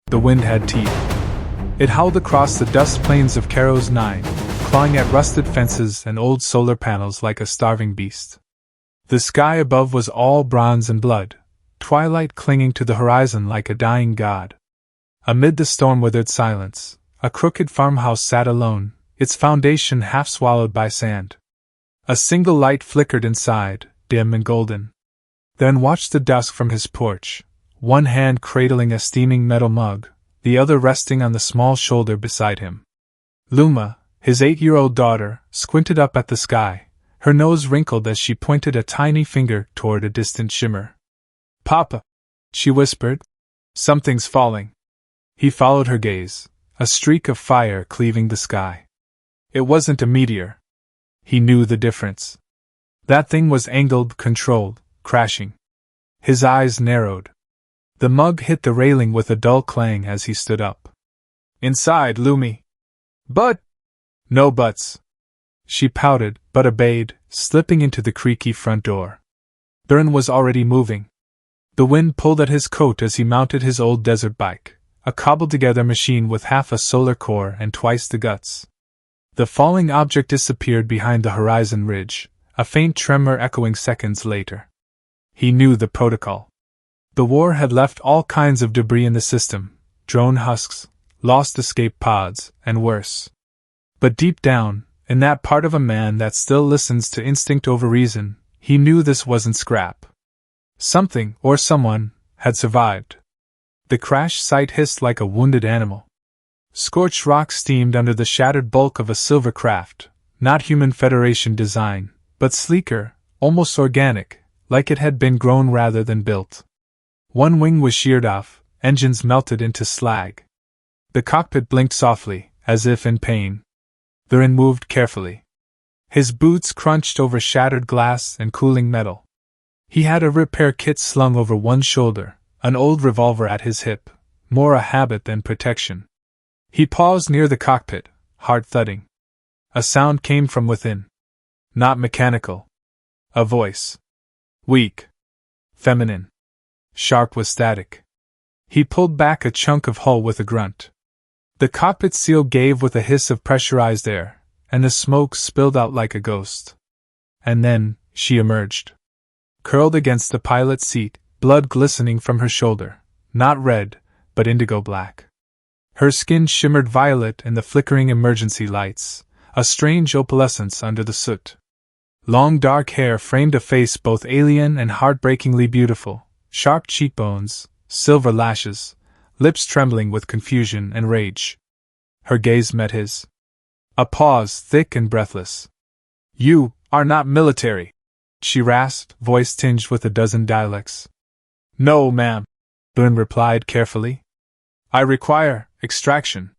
The wind had teeth. It howled across the dust plains of Caro's 9, clawing at rusted fences and old solar panels like a starving beast. The sky above was all bronze and blood, twilight clinging to the horizon like a dying god. Amid the storm-withered silence, a crooked farmhouse sat alone, its foundation half swallowed by sand. A single light flickered inside, dim and golden. Then watched the dusk from his porch, one hand cradling a steaming metal mug, the other resting on the small shoulder beside him. Luma, his 8-year-old daughter, squinted up at the sky, her nose wrinkled as she pointed a tiny finger toward a distant shimmer. "Papa," she whispered, "something's falling." He followed her gaze, a streak of fire cleaving the sky. It wasn't a meteor. He knew the difference. That thing was angled, controlled, crashing. His eyes narrowed. The mug hit the railing with a dull clang as he stood up. "Inside, Lumi." "But—" "No buts." She pouted, but obeyed, slipping into the creaky front door. Byrne was already moving. The wind pulled at his coat as he mounted his old desert bike, a cobbled-together machine with half a solar core and twice the guts. The falling object disappeared behind the horizon ridge, a faint tremor echoing seconds later. He knew the protocol. The war had left all kinds of debris in the system, drone husks, lost escape pods, and worse. But deep down, in that part of a man that still listens to instinct over reason, he knew this wasn't scrap. Something, or someone, had survived. The crash site hissed like a wounded animal. Scorched rock steamed under the shattered bulk of a silver craft, not human Federation design, but sleeker, almost organic, like it had been grown rather than built. One wing was sheared off, engines melted into slag. The cockpit blinked softly, as if in pain. Thurin moved carefully. His boots crunched over shattered glass and cooling metal. He had a repair kit slung over one shoulder, an old revolver at his hip, more a habit than protection. He paused near the cockpit, heart thudding. A sound came from within. Not mechanical. A voice. Weak. Feminine. Sharp with static. He pulled back a chunk of hull with a grunt. The cockpit seal gave with a hiss of pressurized air, and the smoke spilled out like a ghost. And then, she emerged. Curled against the pilot's seat, blood glistening from her shoulder, not red, but indigo black. Her skin shimmered violet in the flickering emergency lights, a strange opalescence under the soot. Long dark hair framed a face both alien and heartbreakingly beautiful, sharp cheekbones, silver lashes, lips trembling with confusion and rage. Her gaze met his. A pause, thick and breathless. "You are not military," she rasped, voice tinged with a dozen dialects. "No, ma'am," Byrne replied carefully. "I require extraction.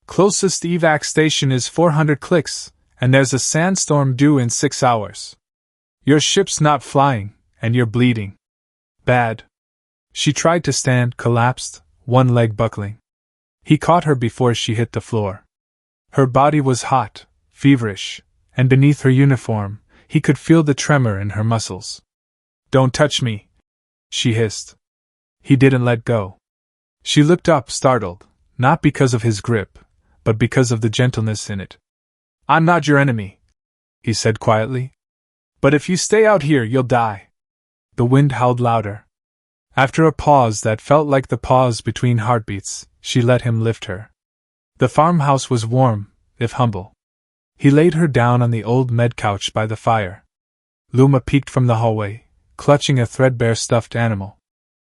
Closest evac station is 400 clicks, and there's a sandstorm due in 6 hours. Your ship's not flying, and you're bleeding. Bad." She tried to stand, collapsed, one leg buckling. He caught her before she hit the floor. Her body was hot, feverish, and beneath her uniform, he could feel the tremor in her muscles. "Don't touch me," she hissed. He didn't let go. She looked up, startled, not because of his grip, but because of the gentleness in it. "I'm not your enemy," he said quietly. "But if you stay out here, you'll die." The wind howled louder. After a pause that felt like the pause between heartbeats, she let him lift her. The farmhouse was warm, if humble. He laid her down on the old med couch by the fire. Luma peeked from the hallway, clutching a threadbare stuffed animal.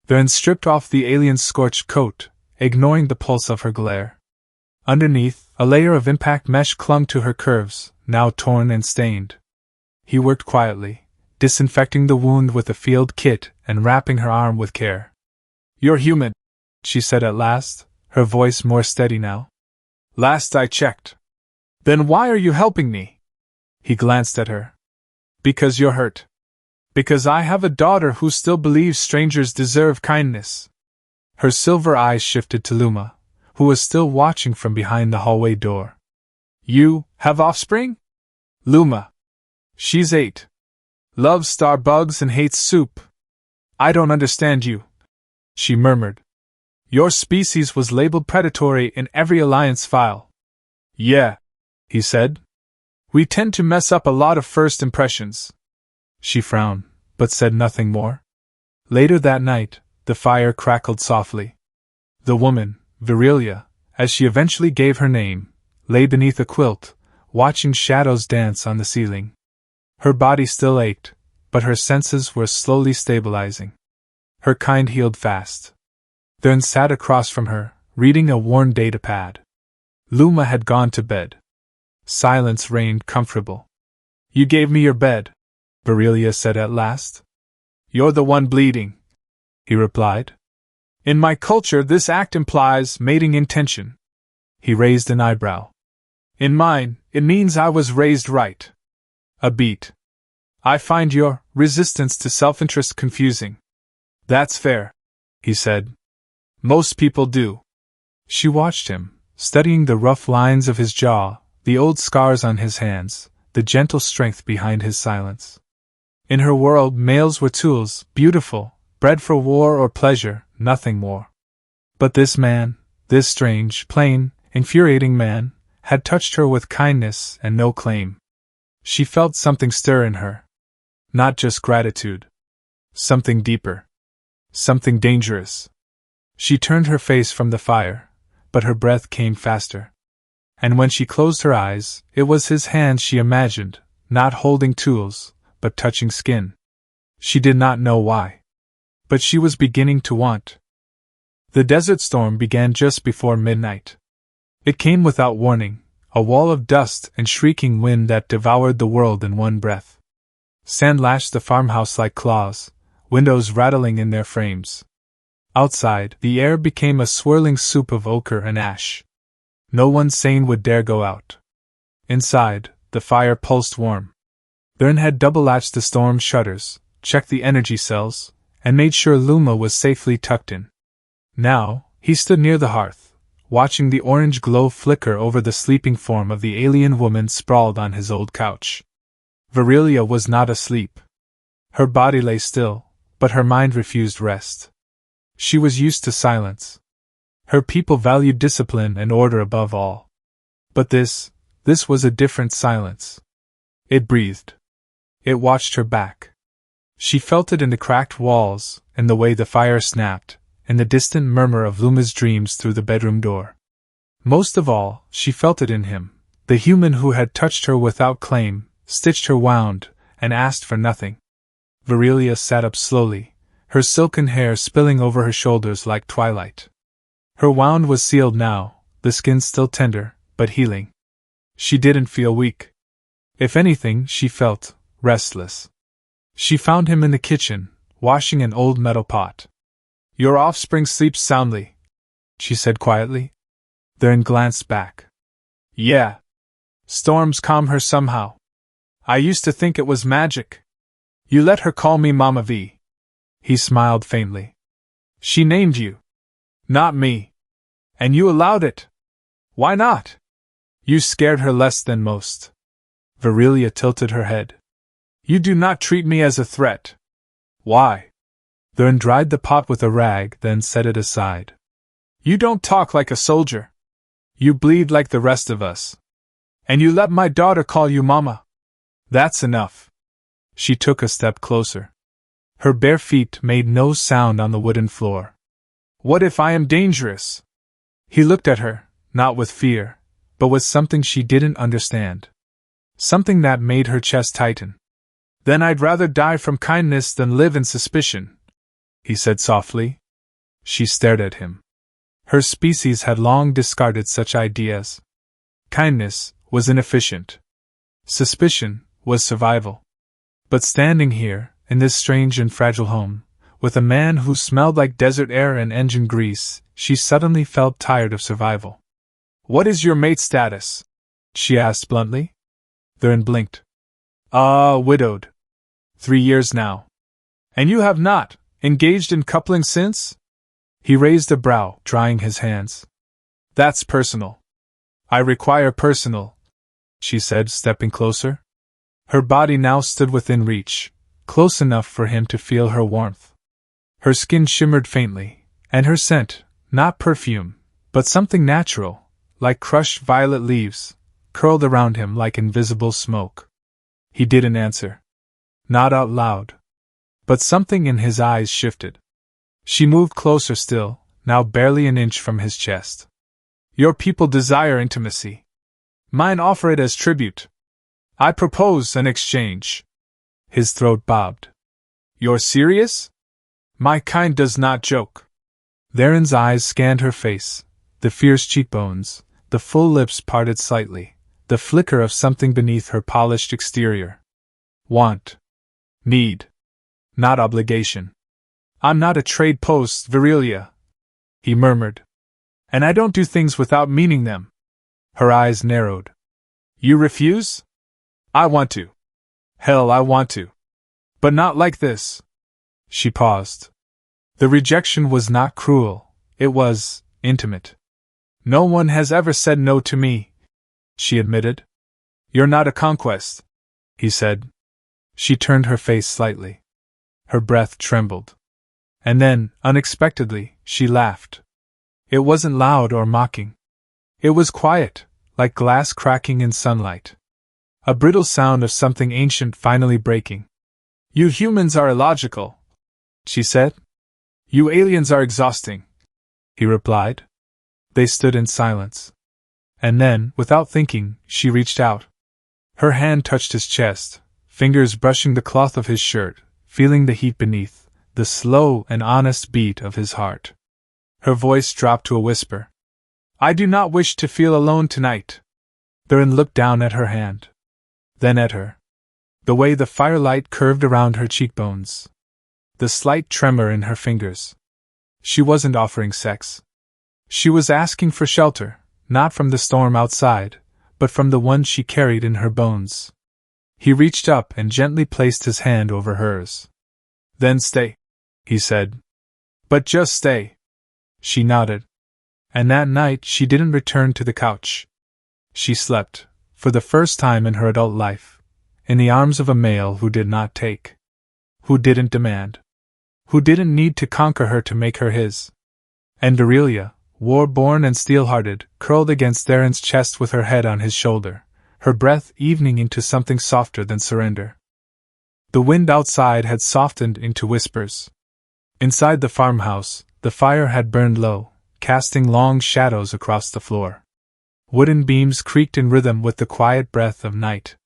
Then stripped off the alien's scorched coat, ignoring the pulse of her glare. Underneath, a layer of impact mesh clung to her curves, now torn and stained. He worked quietly, disinfecting the wound with a field kit and wrapping her arm with care. "You're human," she said at last, her voice more steady now. "Last I checked." "Then why are you helping me?" He glanced at her. "Because you're hurt. Because I have a daughter who still believes strangers deserve kindness." Her silver eyes shifted to Luma, who was still watching from behind the hallway door. "You have offspring?" "Luma. She's 8. Loves star bugs and hates soup." "I don't understand you," she murmured. Your species was labeled predatory in every alliance file. Yeah, he said. We tend to mess up a lot of first impressions. She frowned, but said nothing more. Later that night, the fire crackled softly. The woman, Virilia, as she eventually gave her name, lay beneath a quilt, watching shadows dance on the ceiling. Her body still ached, but her senses were slowly stabilizing. Her kind healed fast. Then sat across from her, reading a worn data pad. Luma had gone to bed. Silence reigned comfortable. You gave me your bed, Virilia said at last. You're the one bleeding, he replied. In my culture, this act implies mating intention. He raised an eyebrow. In mine, it means I was raised right. A beat. I find your resistance to self-interest confusing. That's fair, he said. Most people do. She watched him, studying the rough lines of his jaw, the old scars on his hands, the gentle strength behind his silence. In her world, males were tools, beautiful, bred for war or pleasure, nothing more. But this man, this strange, plain, infuriating man, had touched her with kindness and no claim. She felt something stir in her. Not just gratitude. Something deeper. Something dangerous. She turned her face from the fire, but her breath came faster. And when she closed her eyes, it was his hand she imagined, not holding tools, but touching skin. She did not know why. But she was beginning to want. The desert storm began just before midnight. It came without warning, a wall of dust and shrieking wind that devoured the world in one breath. Sand lashed the farmhouse like claws, windows rattling in their frames. Outside, the air became a swirling soup of ochre and ash. No one sane would dare go out. Inside, the fire pulsed warm. Thurn had double-latched the storm shutters, checked the energy cells, and made sure Luma was safely tucked in. Now, he stood near the hearth, watching the orange glow flicker over the sleeping form of the alien woman sprawled on his old couch. Virilia was not asleep. Her body lay still, but her mind refused rest. She was used to silence. Her people valued discipline and order above all. But this was a different silence. It breathed. It watched her back. She felt it in the cracked walls, in the way the fire snapped, in the distant murmur of Luma's dreams through the bedroom door. Most of all, she felt it in him, the human who had touched her without claim, stitched her wound, and asked for nothing. Virilia sat up slowly, her silken hair spilling over her shoulders like twilight. Her wound was sealed now, the skin still tender, but healing. She didn't feel weak. If anything, she felt restless. She found him in the kitchen, washing an old metal pot. Your offspring sleeps soundly, she said quietly. Then glanced back. Yeah. Storms calm her somehow. I used to think it was magic. You let her call me Mama V. He smiled faintly. She named you. Not me. And you allowed it. Why not? You scared her less than most. Virilia tilted her head. You do not treat me as a threat. Why? Thurn dried the pot with a rag, then set it aside. You don't talk like a soldier. You bleed like the rest of us. And you let my daughter call you Mama. That's enough. She took a step closer. Her bare feet made no sound on the wooden floor. What if I am dangerous? He looked at her, not with fear, but with something she didn't understand. Something that made her chest tighten. Then I'd rather die from kindness than live in suspicion, he said softly. She stared at him. Her species had long discarded such ideas. Kindness was inefficient. Suspicion was survival. But standing here, in this strange and fragile home, with a man who smelled like desert air and engine grease, she suddenly felt tired of survival. What is your mate status? She asked bluntly. Thurn blinked. Widowed. 3 years now. And you have not engaged in coupling since? He raised a brow, drying his hands. That's personal. I require personal, she said, stepping closer. Her body now stood within reach, close enough for him to feel her warmth. Her skin shimmered faintly, and her scent, not perfume, but something natural, like crushed violet leaves, curled around him like invisible smoke. He didn't answer. Not out loud. But something in his eyes shifted. She moved closer still, now barely an inch from his chest. Your people desire intimacy. Mine offer it as tribute. I propose an exchange. His throat bobbed. You're serious? My kind does not joke. Theron's eyes scanned her face, the fierce cheekbones, the full lips parted slightly, the flicker of something beneath her polished exterior. Want. Need. Not obligation. I'm not a trade post, Virilia, he murmured. And I don't do things without meaning them. Her eyes narrowed. You refuse? I want to. Hell, I want to. But not like this. She paused. The rejection was not cruel, it was intimate. No one has ever said no to me, she admitted. You're not a conquest, he said. She turned her face slightly. Her breath trembled. And then, unexpectedly, she laughed. It wasn't loud or mocking. It was quiet, like glass cracking in sunlight. A brittle sound of something ancient finally breaking. You humans are illogical, she said. You aliens are exhausting, he replied. They stood in silence. And then, without thinking, she reached out. Her hand touched his chest, fingers brushing the cloth of his shirt, feeling the heat beneath, the slow and honest beat of his heart. Her voice dropped to a whisper. I do not wish to feel alone tonight. Theron looked down at her hand. Then at her. The way the firelight curved around her cheekbones. The slight tremor in her fingers. She wasn't offering sex. She was asking for shelter, not from the storm outside, but from the one she carried in her bones. He reached up and gently placed his hand over hers. Then stay, he said. But just stay. She nodded. And that night she didn't return to the couch. She slept, for the first time in her adult life, in the arms of a male who did not take. Who didn't demand. Who didn't need to conquer her to make her his. And Aurelia, war-born and steel-hearted, curled against Theron's chest with her head on his shoulder, her breath evening into something softer than surrender. The wind outside had softened into whispers. Inside the farmhouse, the fire had burned low, casting long shadows across the floor. Wooden beams creaked in rhythm with the quiet breath of night.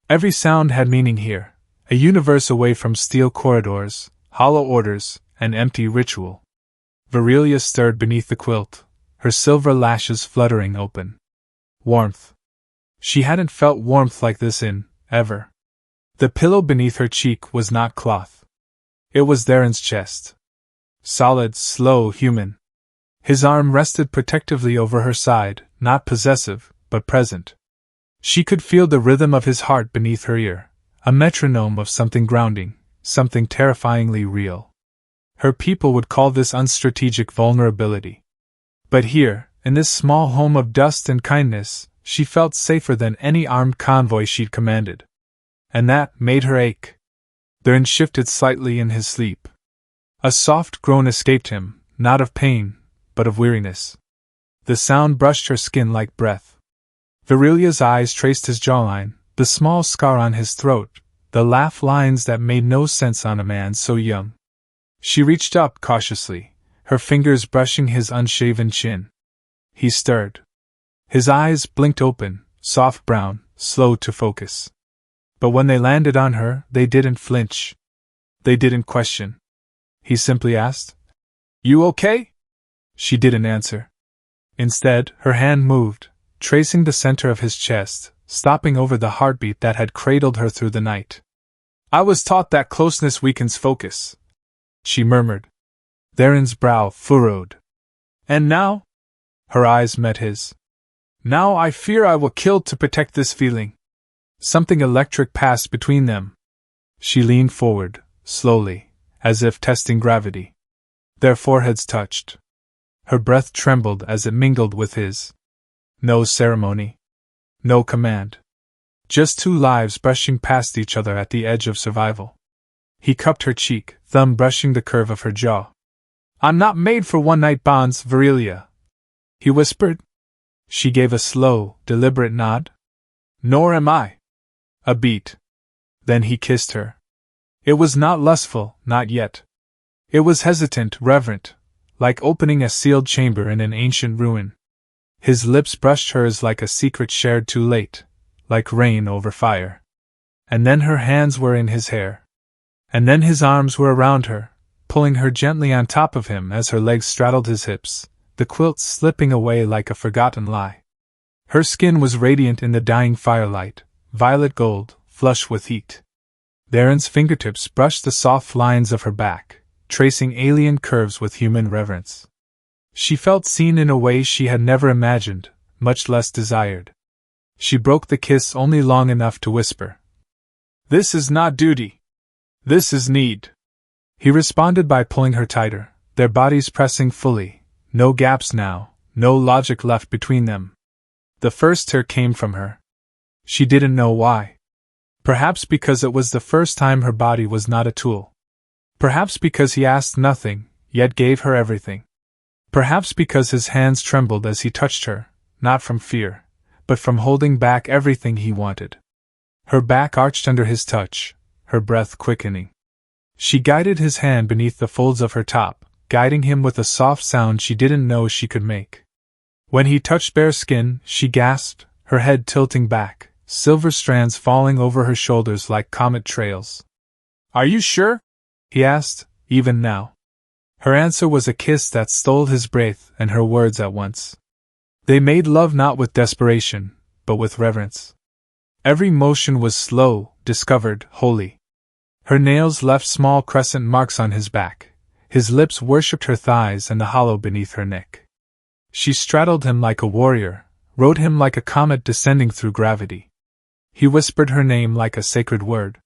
Every sound had meaning here, a universe away from steel corridors, hollow orders, and empty ritual. Virilia stirred beneath the quilt, her silver lashes fluttering open. Warmth. She hadn't felt warmth like this in, ever. The pillow beneath her cheek was not cloth. It was Theron's chest. Solid, slow, human. His arm rested protectively over her side, not possessive, but present. She could feel the rhythm of his heart beneath her ear, a metronome of something grounding, something terrifyingly real. Her people would call this unstrategic vulnerability. But here, in this small home of dust and kindness, she felt safer than any armed convoy she'd commanded. And that made her ache. Theron shifted slightly in his sleep. A soft groan escaped him, not of pain, but of weariness. The sound brushed her skin like breath. Virilia's eyes traced his jawline, the small scar on his throat, the laugh lines that made no sense on a man so young. She reached up cautiously, her fingers brushing his unshaven chin. He stirred. His eyes blinked open, soft brown, slow to focus. But when they landed on her, they didn't flinch. They didn't question. He simply asked, "You okay?" She didn't answer. Instead, her hand moved, tracing the center of his chest, stopping over the heartbeat that had cradled her through the night. "I was taught that closeness weakens focus," she murmured. Theron's brow furrowed. "And now?" Her eyes met his. "Now I fear I will kill to protect this feeling." Something electric passed between them. She leaned forward, slowly, as if testing gravity. Their foreheads touched. Her breath trembled as it mingled with his. No ceremony. No command. Just two lives brushing past each other at the edge of survival. He cupped her cheek, thumb brushing the curve of her jaw. I'm not made for one-night bonds, Virilia, he whispered. She gave a slow, deliberate nod. Nor am I. A beat. Then he kissed her. It was not lustful, not yet. It was hesitant, reverent, like opening a sealed chamber in an ancient ruin. His lips brushed hers like a secret shared too late, like rain over fire. And then her hands were in his hair. And then his arms were around her, pulling her gently on top of him as her legs straddled his hips, the quilt slipping away like a forgotten lie. Her skin was radiant in the dying firelight, violet gold, flush with heat. Darren's fingertips brushed the soft lines of her back, tracing alien curves with human reverence. She felt seen in a way she had never imagined, much less desired. She broke the kiss only long enough to whisper, "This is not duty. This is need." He responded by pulling her tighter, their bodies pressing fully, no gaps now, no logic left between them. The first tear came from her. She didn't know why. Perhaps because it was the first time her body was not a tool. Perhaps because he asked nothing, yet gave her everything. Perhaps because his hands trembled as he touched her, not from fear, but from holding back everything he wanted. Her back arched under his touch, her breath quickening. She guided his hand beneath the folds of her top, guiding him with a soft sound she didn't know she could make. When he touched bare skin, she gasped, her head tilting back, silver strands falling over her shoulders like comet trails. "Are you sure?" he asked, even now. Her answer was a kiss that stole his breath and her words at once. They made love not with desperation, but with reverence. Every motion was slow, discovered, holy. Her nails left small crescent marks on his back. His lips worshipped her thighs and the hollow beneath her neck. She straddled him like a warrior, rode him like a comet descending through gravity. He whispered her name like a sacred word.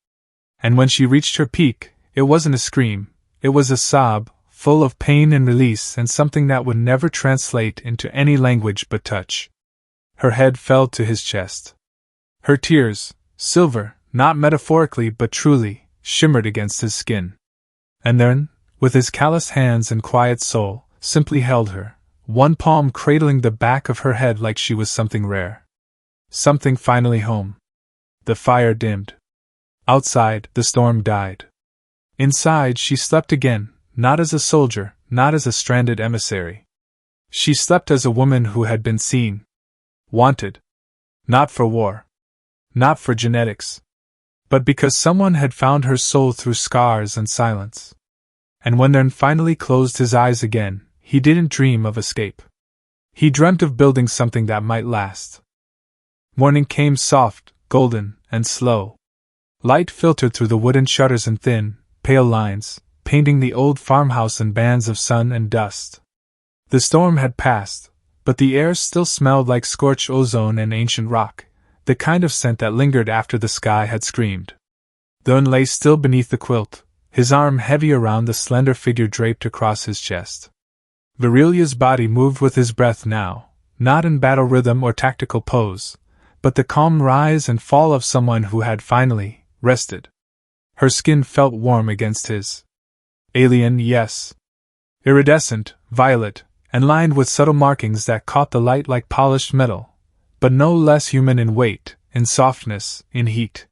And when she reached her peak, it wasn't a scream, it was a sob, full of pain and release and something that would never translate into any language but touch. Her head fell to his chest. Her tears, silver, not metaphorically but truly, shimmered against his skin. And then, with his calloused hands and quiet soul, simply held her, one palm cradling the back of her head like she was something rare. Something finally home. The fire dimmed. Outside, the storm died. Inside, she slept again, not as a soldier, not as a stranded emissary. She slept as a woman who had been seen. Wanted. Not for war. Not for genetics. But because someone had found her soul through scars and silence. And when Darren finally closed his eyes again, he didn't dream of escape. He dreamt of building something that might last. Morning came soft, golden, and slow. Light filtered through the wooden shutters in thin, pale lines, painting the old farmhouse in bands of sun and dust. The storm had passed, but the air still smelled like scorched ozone and ancient rock, the kind of scent that lingered after the sky had screamed. Darren lay still beneath the quilt, his arm heavy around the slender figure draped across his chest. Virilia's body moved with his breath now, not in battle rhythm or tactical pose, but the calm rise and fall of someone who had finally rested. Her skin felt warm against his. Alien, yes. Iridescent, violet, and lined with subtle markings that caught the light like polished metal, but no less human in weight, in softness, in heat.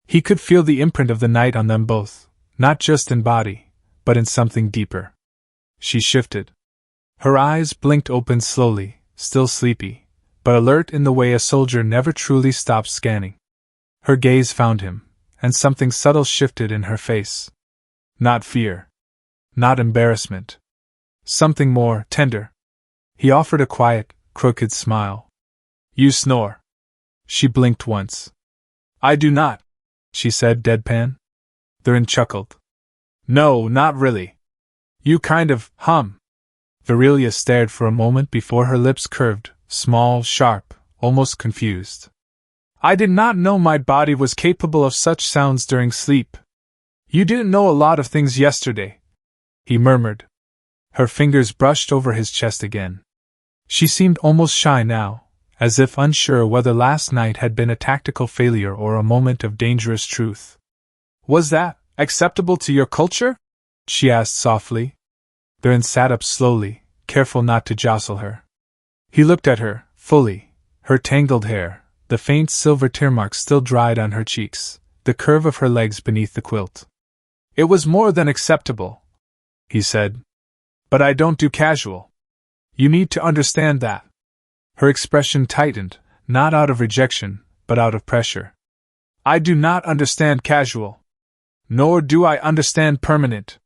He could feel the imprint of the night on them both, not just in body, but in something deeper. She shifted. Her eyes blinked open slowly, still sleepy, but alert in the way a soldier never truly stops scanning. Her gaze found him, and something subtle shifted in her face. Not fear. Not embarrassment. Something more tender. He offered a quiet, crooked smile. "You snore." She blinked once. "I do not," she said deadpan. Darren chuckled. "No, not really. You kind of hum." Virilia stared for a moment before her lips curved, small, sharp, almost confused. "I did not know my body was capable of such sounds during sleep. You didn't know a lot of things yesterday," he murmured. Her fingers brushed over his chest again. She seemed almost shy now, as if unsure whether last night had been a tactical failure or a moment of dangerous truth. "Was that acceptable to your culture?" she asked softly. Then sat up slowly, careful not to jostle her. He looked at her, fully, her tangled hair, the faint silver tear marks still dried on her cheeks, the curve of her legs beneath the quilt. "It was more than acceptable," he said. "But I don't do casual. You need to understand that." Her expression tightened, not out of rejection, but out of pressure. "I do not understand casual. Nor do I understand permanent.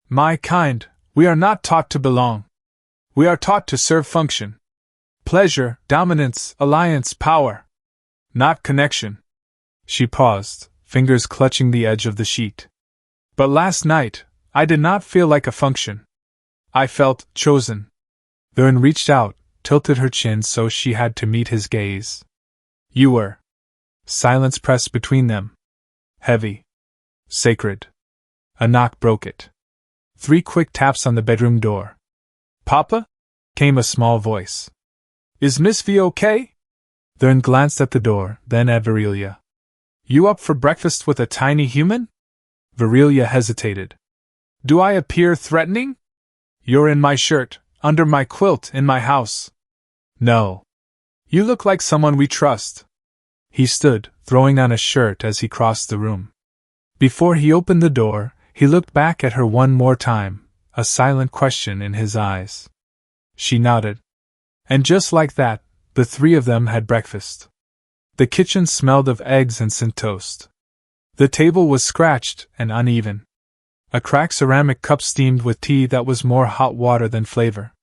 My kind, we are not taught to belong. We are taught to serve function. Pleasure, dominance, alliance, power. Not connection." She paused, fingers clutching the edge of the sheet. "But last night, I did not feel like a function. I felt chosen." Then reached out, tilted her chin so she had to meet his gaze. "You were." Silence pressed between them. Heavy. Sacred. A knock broke it. 3 quick taps on the bedroom door. "Papa?" came a small voice. "Is Miss V okay?" Then glanced at the door, then at Virelia. "You up for breakfast with a tiny human?" Virelia hesitated. "Do I appear threatening? You're in my shirt, under my quilt, in my house." "No. You look like someone we trust." He stood, throwing on a shirt as he crossed the room. Before he opened the door, he looked back at her one more time, a silent question in his eyes. She nodded. And just like that, the 3 of them had breakfast. The kitchen smelled of eggs and scent toast. The table was scratched and uneven. A cracked ceramic cup steamed with tea that was more hot water than flavor.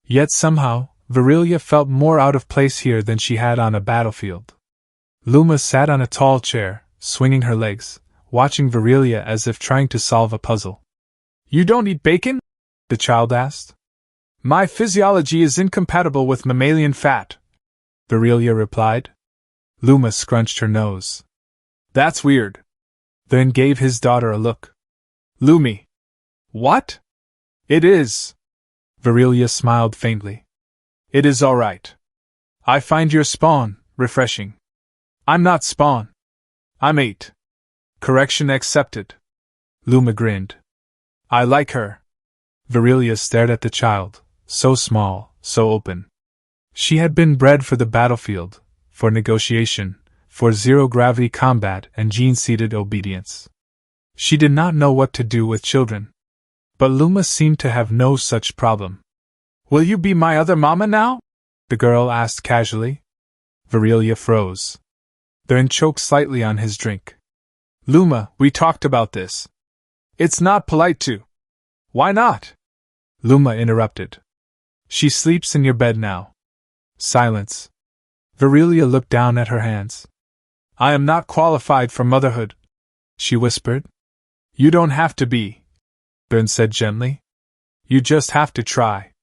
Yet somehow, Virelia felt more out of place here than she had on a battlefield. Luma sat on a tall chair, swinging her legs, watching Virelia as if trying to solve a puzzle. "You don't eat bacon?" the child asked. "My physiology is incompatible with mammalian fat," Virelia replied. Luma scrunched her nose. "That's weird." Then gave his daughter a look. "Lumi." "What?" "It is." Virelia smiled faintly. "It is all right. I find your spawn refreshing." "I'm not spawn. I'm 8. Correction accepted." Luma grinned. "I like her." Virelia stared at the child, so small, so open. She had been bred for the battlefield, for negotiation, for zero-gravity combat and gene-seeded obedience. She did not know what to do with children. But Luma seemed to have no such problem. "Will you be my other mama now?" the girl asked casually. Virelia froze. Then choked slightly on his drink. "Luma, we talked about this. It's not polite to." "Why not?" Luma interrupted. "She sleeps in your bed now." Silence. Virelia looked down at her hands. "I am not qualified for motherhood," she whispered. "You don't have to be," Ben said gently. "You just have to try."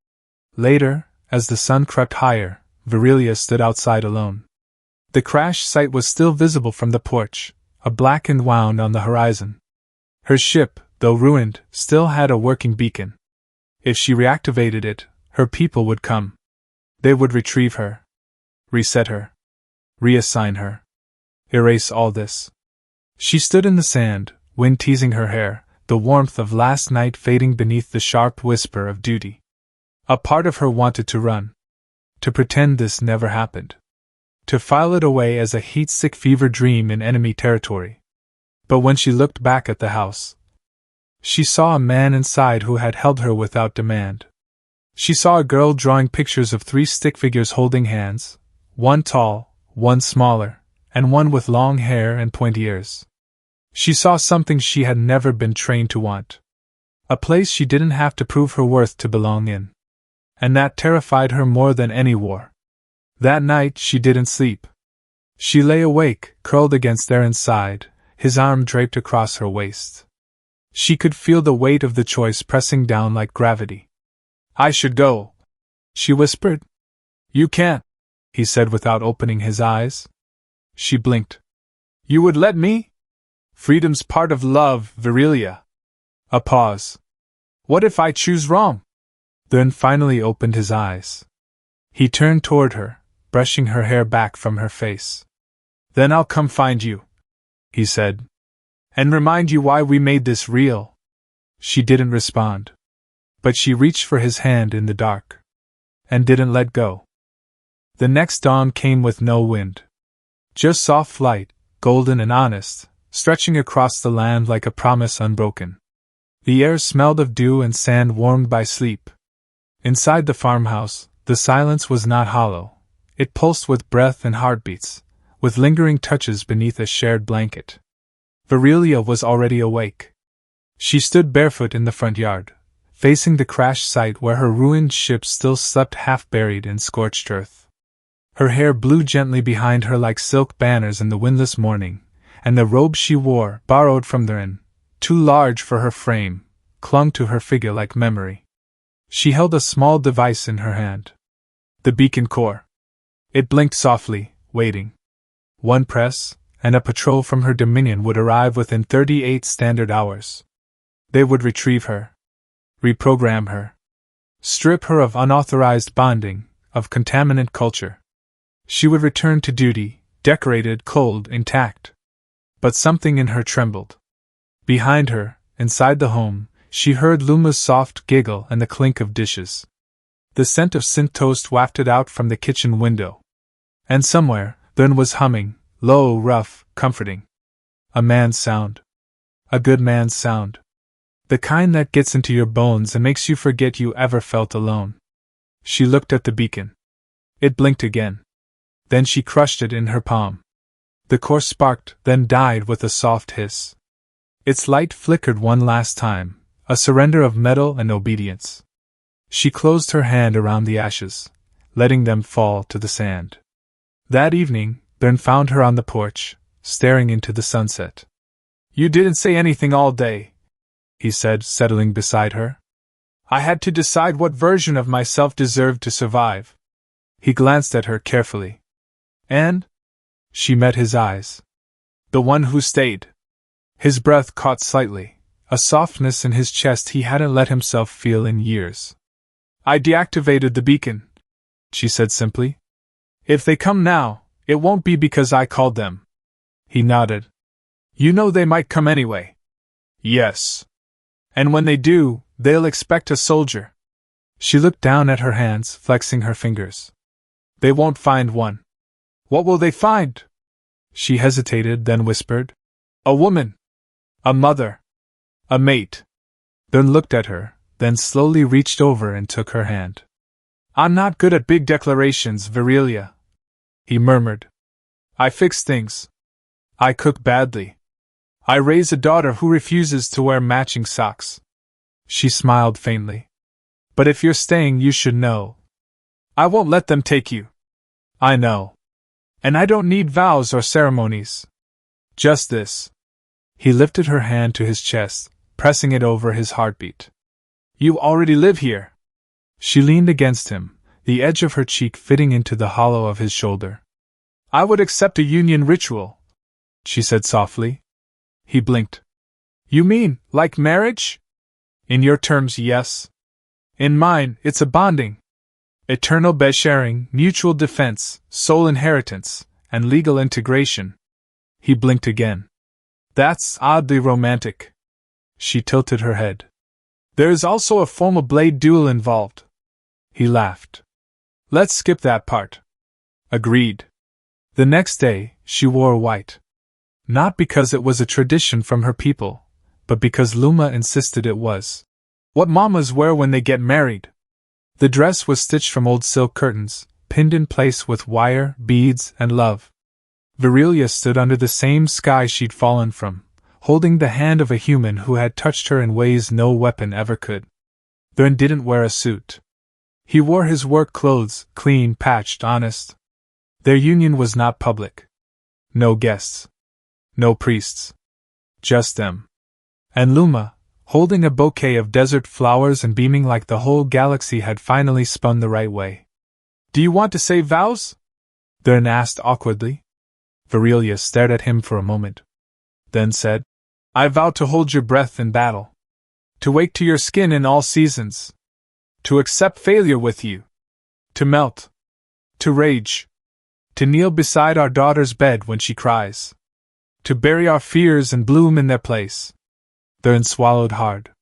Later, as the sun crept higher, Virelia stood outside alone. The crash site was still visible from the porch, a blackened wound on the horizon. Her ship, though ruined, still had a working beacon. If she reactivated it, her people would come. They would retrieve her. Reset her. Reassign her. Erase all this. She stood in the sand, wind teasing her hair, the warmth of last night fading beneath the sharp whisper of duty. A part of her wanted to run. To pretend this never happened. To file it away as a heat-sick fever dream in enemy territory. But when she looked back at the house, she saw a man inside who had held her without demand. She saw a girl drawing pictures of 3 stick figures holding hands, one tall, one smaller, and one with long hair and pointy ears. She saw something she had never been trained to want. A place she didn't have to prove her worth to belong in. And that terrified her more than any war. That night she didn't sleep. She lay awake, curled against Aaron's side, his arm draped across her waist. She could feel the weight of the choice pressing down like gravity. "I should go," she whispered. "You can't," he said without opening his eyes. She blinked. "You would let me? Freedom's part of love, Virelia." A pause. "What if I choose wrong?" Then finally opened his eyes. He turned toward her, brushing her hair back from her face. "Then I'll come find you," he said. "And remind you why we made this real." She didn't respond. but she reached for his hand in the dark. And didn't let go. The next dawn came with no wind. Just soft light, golden and honest, stretching across the land like a promise unbroken. The air smelled of dew and sand warmed by sleep. Inside the farmhouse, the silence was not hollow. It pulsed with breath and heartbeats, with lingering touches beneath a shared blanket. Virelia was already awake. She stood barefoot in the front yard, facing the crashed site where her ruined ship still slept half-buried in scorched earth. Her hair blew gently behind her like silk banners in the windless morning, and the robe she wore, borrowed from the inn, too large for her frame, clung to her figure like memory. She held a small device in her hand. The beacon core. It blinked softly, waiting. One press, and a patrol from her dominion would arrive within 38 standard hours. They would retrieve her. Reprogram her. Strip her of unauthorized bonding, of contaminant culture. She would return to duty, decorated, cold, intact. But something in her trembled. Behind her, inside the home, she heard Luma's soft giggle and the clink of dishes. The scent of synth toast wafted out from the kitchen window. And somewhere, Bern was humming, low, rough, comforting. A man's sound. A good man's sound. The kind that gets into your bones and makes you forget you ever felt alone. She looked at the beacon. It blinked again. Then she crushed it in her palm. The core sparked, then died with a soft hiss. Its light flickered one last time, a surrender of metal and obedience. She closed her hand around the ashes, letting them fall to the sand. That evening, Bern found her on the porch, staring into the sunset. "You didn't say anything all day," he said, settling beside her. "I had to decide what version of myself deserved to survive." He glanced at her carefully. "And?" She met his eyes. "The one who stayed." His breath caught slightly, a softness in his chest he hadn't let himself feel in years. "I deactivated the beacon," she said simply. "If they come now, it won't be because I called them." He nodded. "You know they might come anyway." "Yes. And when they do, they'll expect a soldier." She looked down at her hands, flexing her fingers. "They won't find one." "What will they find?" She hesitated, then whispered. "A woman. A mother. A mate." Bern looked at her, then slowly reached over and took her hand. "I'm not good at big declarations, Virelia," he murmured. "I fix things. I cook badly. I raise a daughter who refuses to wear matching socks." She smiled faintly. "But if you're staying, you should know. I won't let them take you." "I know. And I don't need vows or ceremonies. Just this." He lifted her hand to his chest, pressing it over his heartbeat. "You already live here." She leaned against him, the edge of her cheek fitting into the hollow of his shoulder. "I would accept a union ritual," she said softly. He blinked. "You mean, like marriage?" "In your terms, yes. In mine, it's a bonding. Eternal bed-sharing, mutual defense, soul inheritance, and legal integration." He blinked again. "That's oddly romantic." She tilted her head. "There is also a formal blade duel involved." He laughed. "Let's skip that part." Agreed. The next day, she wore white. Not because it was a tradition from her people, but because Luma insisted it was. What mamas wear when they get married. The dress was stitched from old silk curtains, pinned in place with wire, beads, and love. Virelia stood under the same sky she'd fallen from, holding the hand of a human who had touched her in ways no weapon ever could. Bern didn't wear a suit. He wore his work clothes, clean, patched, honest. Their union was not public. No guests. No priests. Just them. And Luma, holding a bouquet of desert flowers and beaming like the whole galaxy had finally spun the right way. "Do you want to say vows?" Bern asked awkwardly. Virelia stared at him for a moment. Then said, "I vow to hold your breath in battle. To wake to your skin in all seasons. To accept failure with you. To melt. To rage. To kneel beside our daughter's bed when she cries. To bury our fears and bloom in their place." Bern swallowed hard.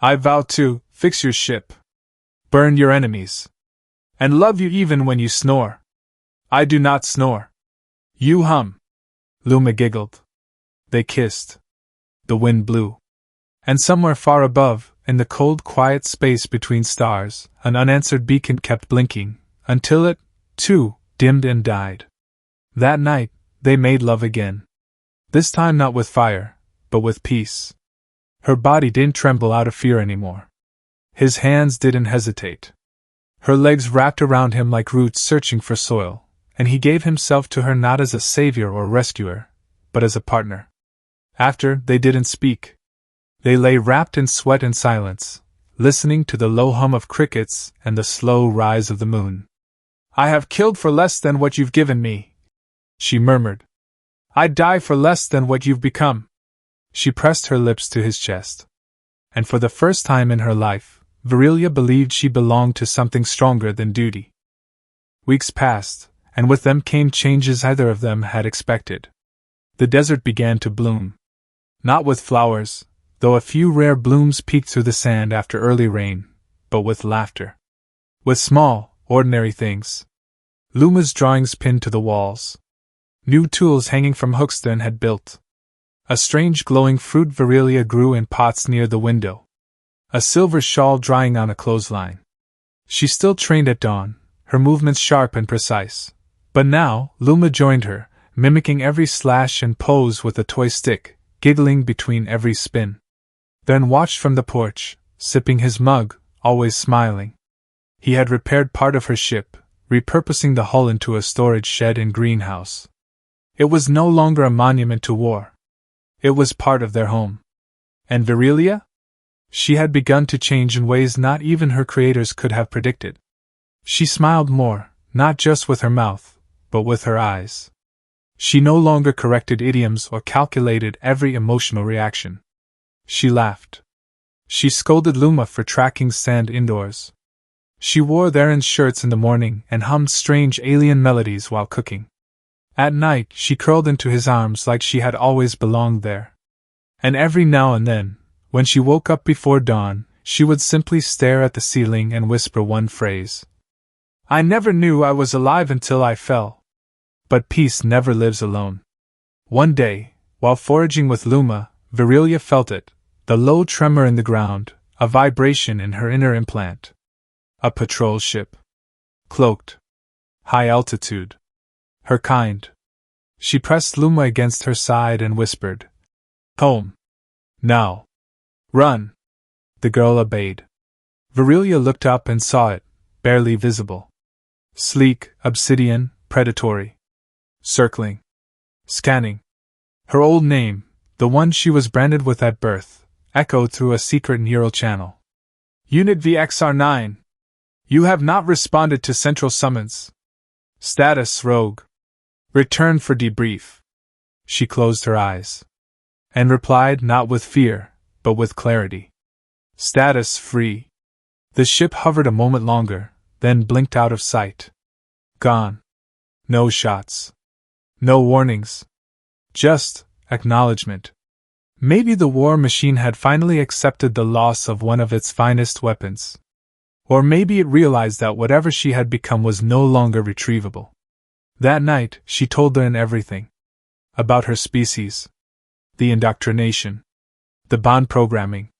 "I vow to fix your ship, burn your enemies, and love you even when you snore. I do not snore. You hum. Luma giggled. They kissed. The wind blew. And somewhere far above, in the cold, quiet space between stars, an unanswered beacon kept blinking, until it, too, dimmed and died. That night, they made love again. This time not with fire, but with peace. Her body didn't tremble out of fear anymore. His hands didn't hesitate. Her legs wrapped around him like roots searching for soil, and he gave himself to her not as a savior or rescuer, but as a partner. After, they didn't speak. They lay wrapped in sweat and silence, listening to the low hum of crickets and the slow rise of the moon. I have killed for less than what you've given me, she murmured. I'd die for less than what you've become. She pressed her lips to his chest. And for the first time in her life, Virilia believed she belonged to something stronger than duty. Weeks passed, and with them came changes neither of them had expected. The desert began to bloom. Not with flowers, though a few rare blooms peeked through the sand after early rain, but with laughter. With small, ordinary things. Luma's drawings pinned to the walls. New tools hanging from hooks then had built. A strange glowing fruit Virilia grew in pots near the window. A silver shawl drying on a clothesline. She still trained at dawn, her movements sharp and precise. But now, Luma joined her, mimicking every slash and pose with a toy stick, giggling between every spin. Then watched from the porch, sipping his mug, always smiling. He had repaired part of her ship, repurposing the hull into a storage shed and greenhouse. It was no longer a monument to war. It was part of their home. And Virilia? She had begun to change in ways not even her creators could have predicted. She smiled more, not just with her mouth, but with her eyes. She no longer corrected idioms or calculated every emotional reaction. She laughed. She scolded Luma for tracking sand indoors. She wore Theron's shirts in the morning and hummed strange alien melodies while cooking. At night, she curled into his arms like she had always belonged there. And every now and then, when she woke up before dawn, she would simply stare at the ceiling and whisper one phrase. I never knew I was alive until I fell. But peace never lives alone. One day, while foraging with Luma, Virilia felt it, the low tremor in the ground, a vibration in her inner implant. A patrol ship. Cloaked. High altitude. Her kind. She pressed Luma against her side and whispered, Home. Now. Run. The girl obeyed. Virilia looked up and saw it, barely visible. Sleek, obsidian, predatory. Circling. Scanning. Her old name, the one she was branded with at birth, echoed through a secret neural channel. Unit VXR9. You have not responded to central summons. Status rogue. Return for debrief. She closed her eyes. And replied not with fear, but with clarity. Status free. The ship hovered a moment longer, then blinked out of sight. Gone. No shots. No warnings. Just acknowledgement. Maybe the war machine had finally accepted the loss of one of its finest weapons. Or maybe it realized that whatever she had become was no longer retrievable. That night, she told Theron everything. About her species. The indoctrination. The bond programming.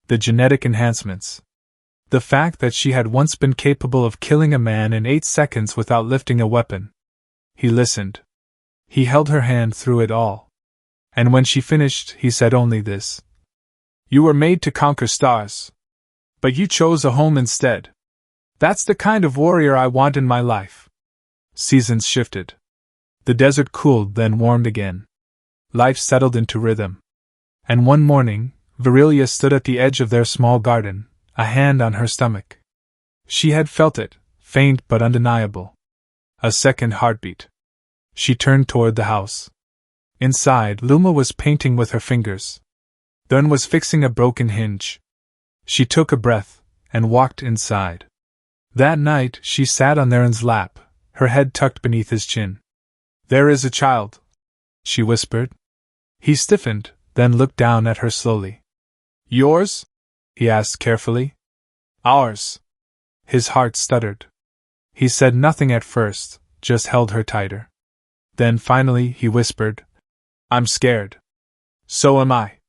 The genetic enhancements. The fact that she had once been capable of killing a man in 8 seconds without lifting a weapon. He listened. He held her hand through it all. And when she finished, he said only this. You were made to conquer stars. But you chose a home instead. That's the kind of warrior I want in my life. Seasons shifted. The desert cooled, then warmed again. Life settled into rhythm. And one morning, Virilia stood at the edge of their small garden, a hand on her stomach. She had felt it, faint but undeniable. A second heartbeat. She turned toward the house. Inside, Luma was painting with her fingers. Theron was fixing a broken hinge. She took a breath, and walked inside. That night, she sat on Theron's lap, her head tucked beneath his chin. There is a child, she whispered. He stiffened, then looked down at her slowly. Yours? He asked carefully. Ours. His heart stuttered. He said nothing at first, just held her tighter. Then finally he whispered, I'm scared. So am I.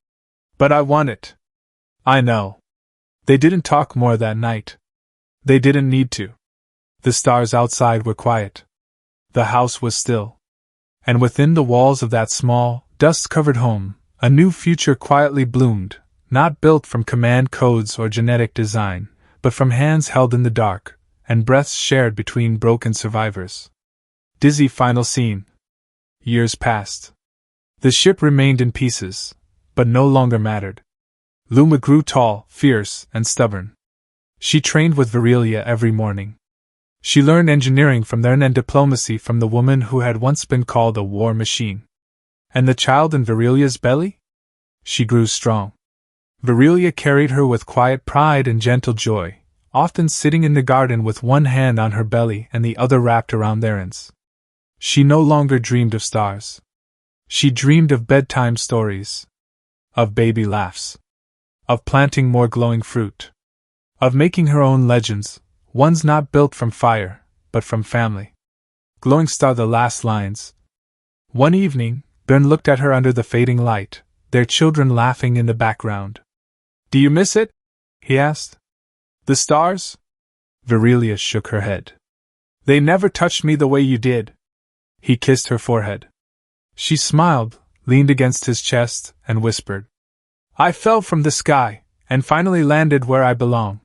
But I want it. I know. They didn't talk more that night. They didn't need to. The stars outside were quiet. The house was still. And within the walls of that small, dust-covered home, a new future quietly bloomed, not built from command codes or genetic design, but from hands held in the dark, and breaths shared between broken survivors. Dizzy final scene. Years passed. The ship remained in pieces, but no longer mattered. Luma grew tall, fierce, and stubborn. She trained with Virelia every morning. She learned engineering from there and diplomacy from the woman who had once been called a war machine. And the child in Virelia's belly? She grew strong. Virelia carried her with quiet pride and gentle joy, often sitting in the garden with one hand on her belly and the other wrapped around Theron's. She no longer dreamed of stars. She dreamed of bedtime stories. Of baby laughs. Of planting more glowing fruit. Of making her own legends, ones not built from fire, but from family. Glowing star, the last lines. One evening, Bern looked at her under the fading light, their children laughing in the background. Do you miss it? He asked. The stars? Virelia shook her head. They never touched me the way you did. He kissed her forehead. She smiled, leaned against his chest, and whispered, I fell from the sky, and finally landed where I belong.